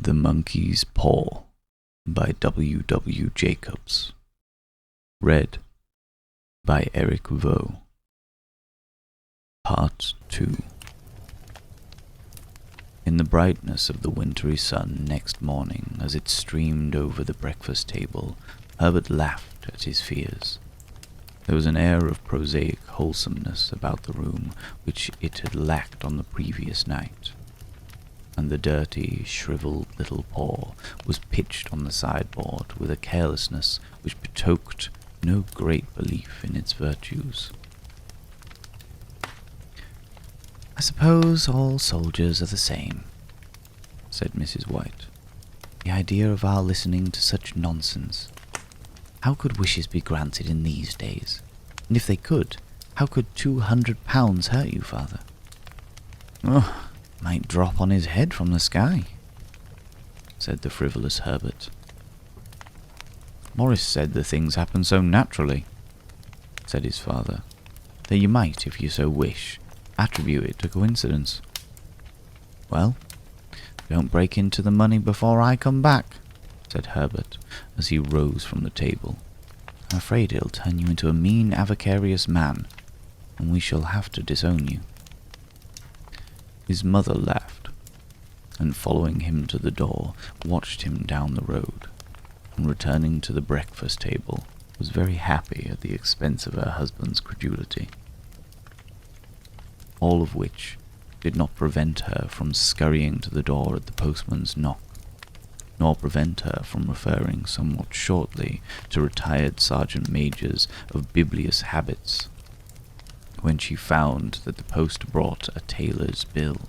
The Monkey's Paw by W. W. Jacobs. Read by Eric Vaux. Part 2. In the brightness of the wintry sun next morning, as it streamed over the breakfast table, Herbert laughed at his fears. There was an air of prosaic wholesomeness about the room which it had lacked on the previous night, and the dirty, shriveled little paw was pitched on the sideboard with a carelessness which betokened no great belief in its virtues. "I suppose all soldiers are the same," said Mrs. White. "The idea of our listening to such nonsense. How could wishes be granted in these days? And if they could, how could £200 hurt you, father?" "Oh, might drop on his head from the sky," said the frivolous Herbert. "Morris said the things happen so naturally," said his father, "that you might, if you so wish, attribute it to coincidence." "Well, don't break into the money before I come back," said Herbert, as he rose from the table. "I'm afraid it'll turn you into a mean, avaricious man, and we shall have to disown you." His mother laughed, and following him to the door, watched him down the road, and returning to the breakfast table, was very happy at the expense of her husband's credulity. All of which did not prevent her from scurrying to the door at the postman's knock, nor prevent her from referring somewhat shortly to retired sergeant majors of biblious habits, when she found that the post brought a tailor's bill.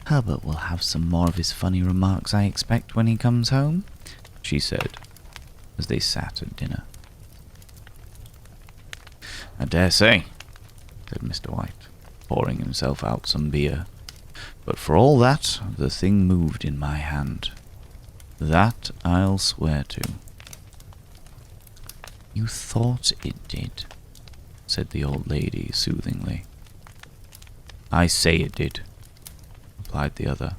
"Herbert will have some more of his funny remarks, I expect, when he comes home," she said, as they sat at dinner. "I dare say," said Mr. White, pouring himself out some beer. "But for all that, the thing moved in my hand. That I'll swear to." "You thought it did," said the old lady soothingly. "I say it did," replied the other.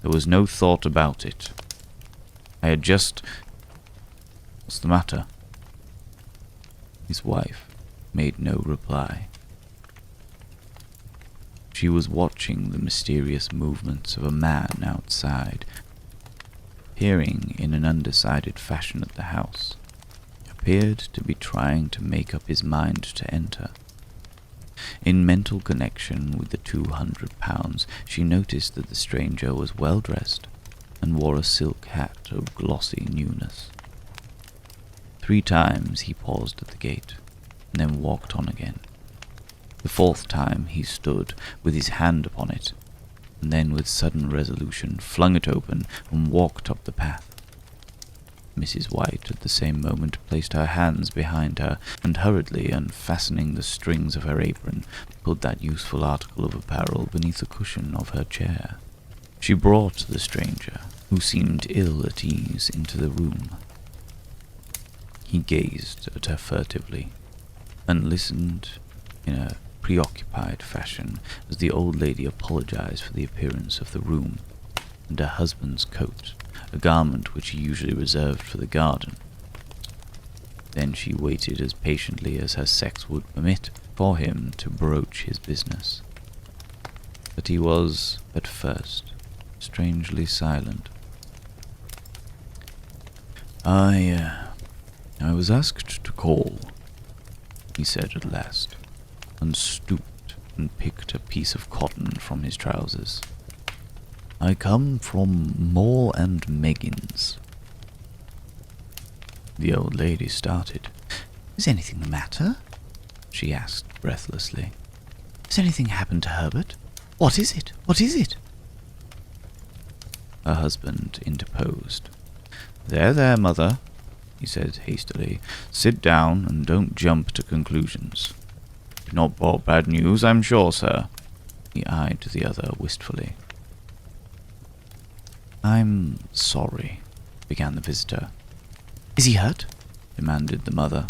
"There was no thought about it. I had just— What's the matter?" His wife made no reply. She was watching the mysterious movements of a man outside, peering in an undecided fashion at the house. Appeared to be trying to make up his mind to enter. In mental connection with the £200, she noticed that the stranger was well dressed and wore a silk hat of glossy newness. 3 times he paused at the gate, and then walked on again. The 4th time he stood with his hand upon it, and then with sudden resolution flung it open and walked up the path. Mrs. White at the same moment placed her hands behind her, and hurriedly unfastening the strings of her apron, put that useful article of apparel beneath the cushion of her chair. She brought the stranger, who seemed ill at ease, into the room. He gazed at her furtively, and listened in a preoccupied fashion as the old lady apologized for the appearance of the room and her husband's coat, a garment which he usually reserved for the garden. Then she waited as patiently as her sex would permit for him to broach his business. But he was, at first, strangely silent. I was asked to call," he said at last, and stooped and picked a piece of cotton from his trousers. "I come from Moore and Meggins." The old lady started. "Is anything the matter?" she asked breathlessly. "Has anything happened to Herbert? What is it? What is it?" Her husband interposed. There, mother," he said hastily. "Sit down and don't jump to conclusions. You've not brought bad news, I'm sure, sir." He eyed the other wistfully. "I'm sorry," began the visitor. "Is he hurt?" demanded the mother.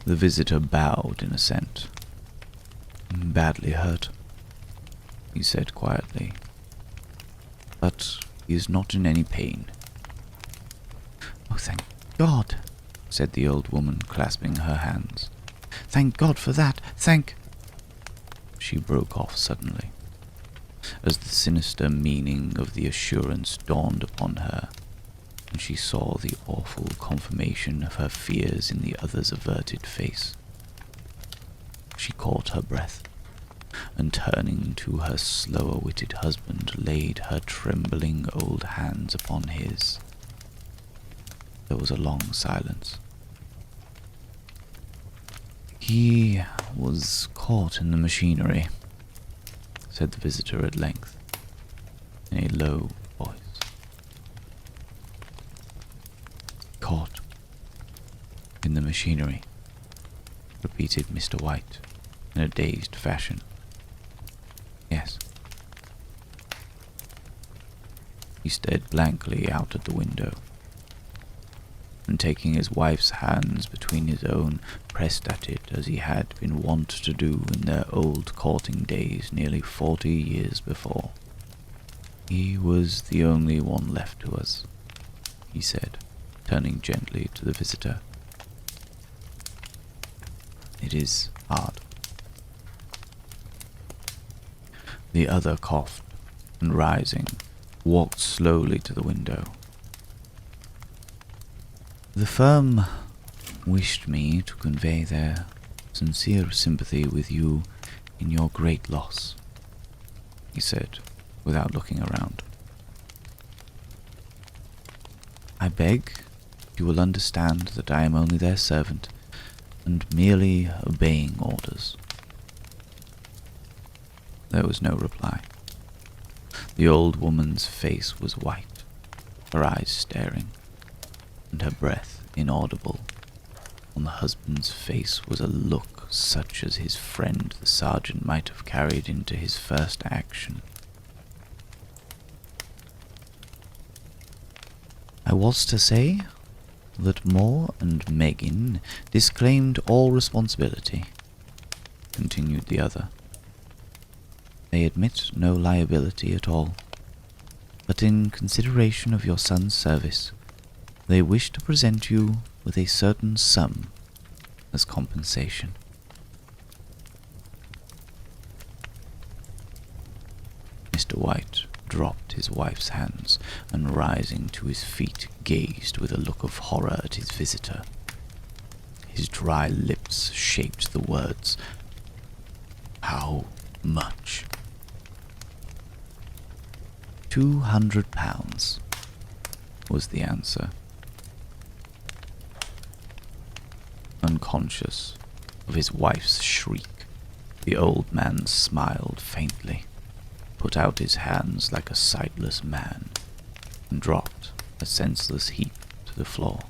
The visitor bowed in assent. "Badly hurt," he said quietly. but he is not in any pain." "Oh, thank God," said the old woman, clasping her hands. "Thank God for that, thank—" She broke off suddenly, as the sinister meaning of the assurance dawned upon her, and she saw the awful confirmation of her fears in the other's averted face. She caught her breath, and turning to her slower-witted husband, laid her trembling old hands upon his. There was a long silence. "He was caught in the machinery," said the visitor at length, in a low voice. "Caught in the machinery," repeated Mr. White in a dazed fashion. "Yes." He stared blankly out at the window, and taking his wife's hands between his own, pressed at it as he had been wont to do in their old courting days nearly 40 years before. "He was the only one left to us," he said, turning gently to the visitor. "It is hard." The other coughed, and rising, walked slowly to the window. "The firm wished me to convey their sincere sympathy with you in your great loss," he said, without looking around. "I beg you will understand that I am only their servant, and merely obeying orders." There was no reply. The old woman's face was white, her eyes staring, and her breath inaudible. On the husband's face was a look such as his friend the sergeant might have carried into his first action. "I was to say that Moore and Megan disclaimed all responsibility," continued the other. "They admit no liability at all, but in consideration of your son's service, they wish to present you with a certain sum as compensation." Mr. White dropped his wife's hands, and rising to his feet, gazed with a look of horror at his visitor. His dry lips shaped the words, "How much?" £200, was the answer. Unconscious of his wife's shriek, the old man smiled faintly, put out his hands like a sightless man, and dropped a senseless heap to the floor.